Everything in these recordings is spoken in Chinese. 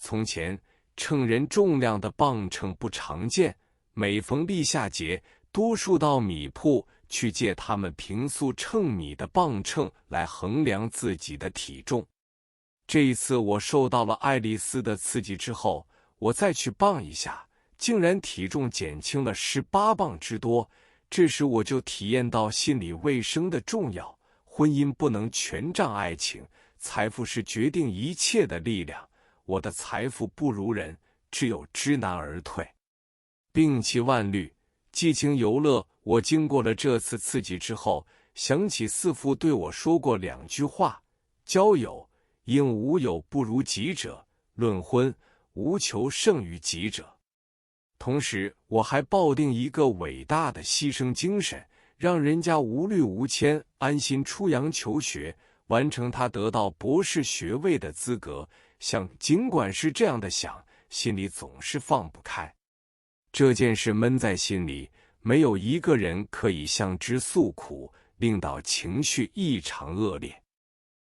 从前称人重量的磅秤不常见，每逢立夏节，多数到米铺去借他们平素称米的磅秤来衡量自己的体重。这一次我受到了爱丽丝的刺激之后，我再去磅一下，竟然体重减轻了18磅之多。这时我就体验到心理卫生的重要，婚姻不能全仗爱情，财富是决定一切的力量。我的财富不如人，只有知难而退。摒弃万虑，激情游乐。我经过了这次刺激之后，想起四父对我说过2句话：交友，应无友不如己者；论婚，无求胜于己者。同时，我还抱定一个伟大的牺牲精神，让人家无虑无牵，安心出洋求学，完成他得到博士学位的资格。尽管是这样的想，心里总是放不开。这件事闷在心里，没有一个人可以向之诉苦，令到情绪异常恶劣。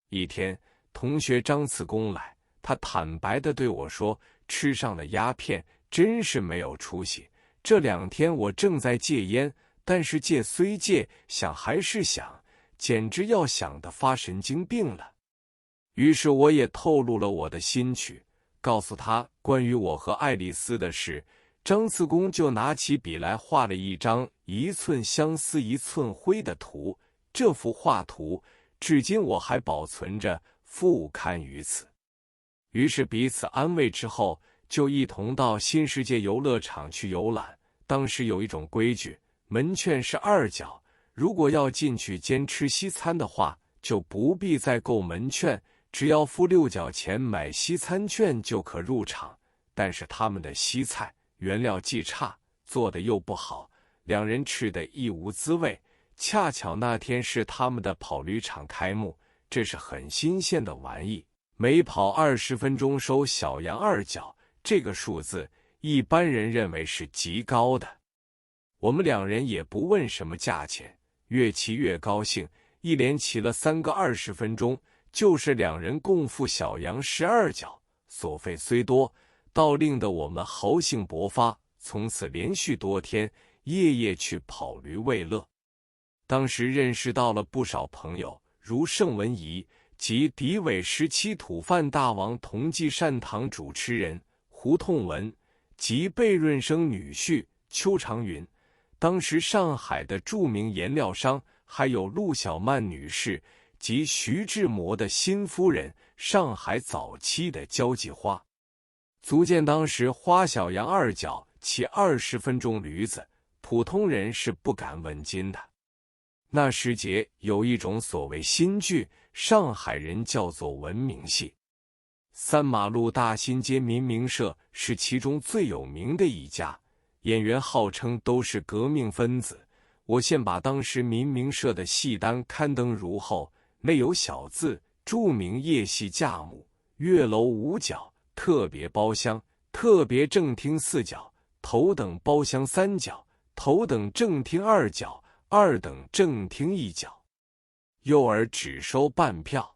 一天，同学张次公来，他坦白地对我说，吃上了鸦片，真是没有出息。这2天我正在戒烟，但是戒虽戒，想还是想，简直要想得发神经病了。于是我也透露了我的心曲，告诉他关于我和爱丽丝的事。张次公就拿起笔来画了一张1寸相思1寸灰的图，这幅画图至今我还保存着，复刊于此。于是彼此安慰之后，就一同到新世界游乐场去游览。当时有一种规矩，门券是2角，如果要进去兼吃西餐的话，就不必再购门券，只要付6角钱买西餐券就可入场。但是他们的西菜原料既差，做的又不好，2人吃得一无滋味。恰巧那天是他们的跑驴场开幕，这是很新鲜的玩意，每跑20分钟收小洋2角，这个数字一般人认为是极高的。我们2人也不问什么价钱，越骑越高兴，一连骑了3个20分钟，就是2人共付小洋12角，所费虽多，倒令得我们豪兴勃发，从此连续多天夜夜去跑驴为乐。当时认识到了不少朋友，如盛文仪及狄伟时期土饭大王同济善堂主持人胡痛文及贝润生女婿邱长云，当时上海的著名颜料商，还有陆小曼女士及徐志摩的新夫人，上海早期的交际花。足见当时花小洋2角骑20分钟驴子，普通人是不敢问津的。那时节有一种所谓新剧，上海人叫做文明戏。3马路大新街民明社是其中最有名的一家，演员号称都是革命分子。我现把当时民明社的戏单刊登如后，内有小字：著名夜戏价目，月楼5角，特别包厢，特别正厅4角，头等包厢3角，头等正厅2角，2等正厅1角，幼儿只收半票。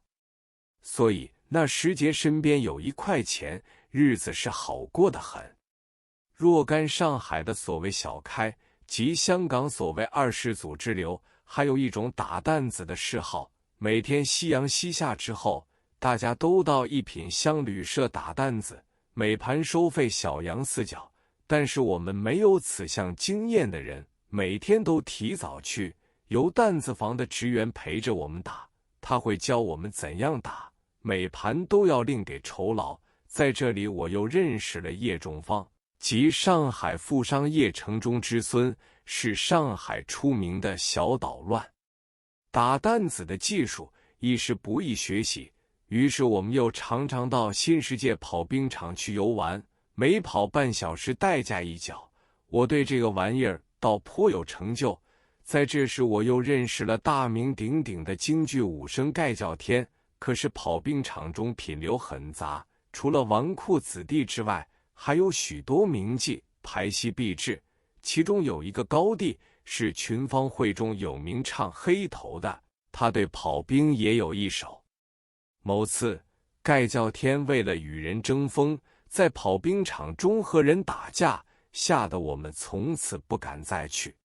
所以那时节身边有1块钱，日子是好过得很。若干上海的所谓小开及香港所谓2世祖之流，还有一种打担子的嗜好。每天夕阳西下之后，大家都到一品香旅社打担子，每盘收费小洋4角。但是我们没有此项经验的人，每天都提早去，由担子房的职员陪着我们打，他会教我们怎样打，每盘都要另给酬劳。在这里我又认识了叶仲方，即上海富商叶承忠之孙，是上海出名的小捣乱。打担子的技术亦是不易学习，于是我们又常常到新世界跑冰场去游玩，每跑半小时代价1角。我对这个玩意儿倒颇有成就。在这时我又认识了大名鼎鼎的京剧武生盖叫天。可是跑冰场中品流很杂，除了纨绔子弟之外，还有许多名妓，排戏必至。其中有一个高第，是群芳会中有名唱黑头的，他对跑冰也有一手。某次，盖叫天为了与人争锋，在跑冰场中和人打架，吓得我们从此不敢再去。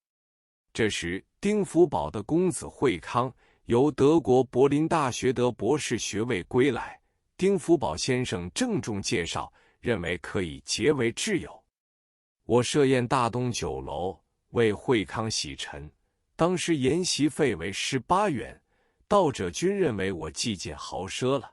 这时，丁福宝的公子惠康由德国柏林大学得博士学位归来，丁福宝先生郑重介绍，认为可以结为挚友。我设宴大东酒楼，为惠康洗尘，当时筵席费为18元，道者均认为我计件豪奢了。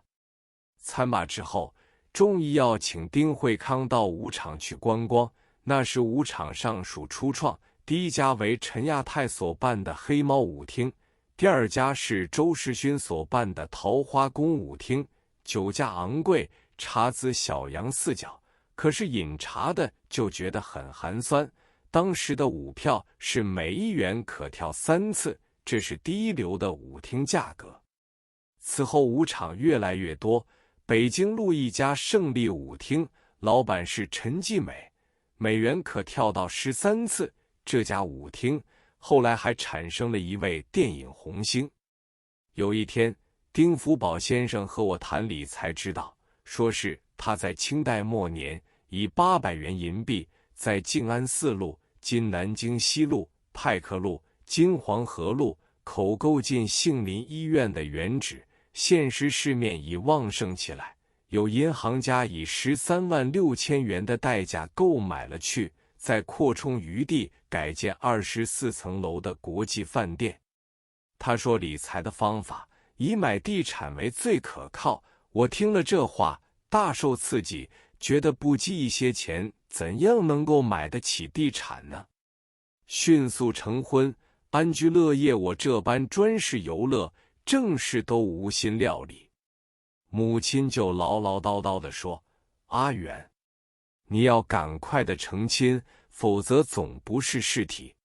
餐罢之后，众议要请丁惠康到舞场去观光。那时舞场上属初创，第一家为陈亚泰所办的黑猫舞厅，第二家是周世勋所办的桃花宫舞厅。酒价昂贵，茶资小洋4角，可是饮茶的就觉得很寒酸。当时的舞票是每1元可跳3次，这是第一流的舞厅价格。此后舞场越来越多，北京路一家胜利舞厅，老板是陈继美，每元可跳到13次。这家舞厅后来还产生了一位电影红星。有一天，丁福宝先生和我谈理才知道，说是他在清代末年以800元银币，在静安4路、今南京西路、派克路、今黄河路口购进杏林医院的原址，现时市面已旺盛起来，有银行家以13万6千元的代价购买了去，再扩充余地，改建24层楼的国际饭店。他说理财的方法以买地产为最可靠。我听了这话，大受刺激，觉得不积一些钱，怎样能够买得起地产呢？迅速成婚，安居乐业。我这般专事游乐，正事都无心料理。母亲就唠唠叨叨地说：“阿远，你要赶快的成亲，否则总不是事体。”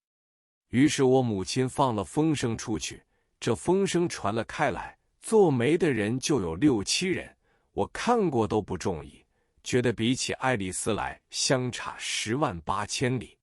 于是我母亲放了风声出去，这风声传了开来，做媒的人就有6、7人，我看过都不中意，觉得比起爱丽丝来相差10万8千里。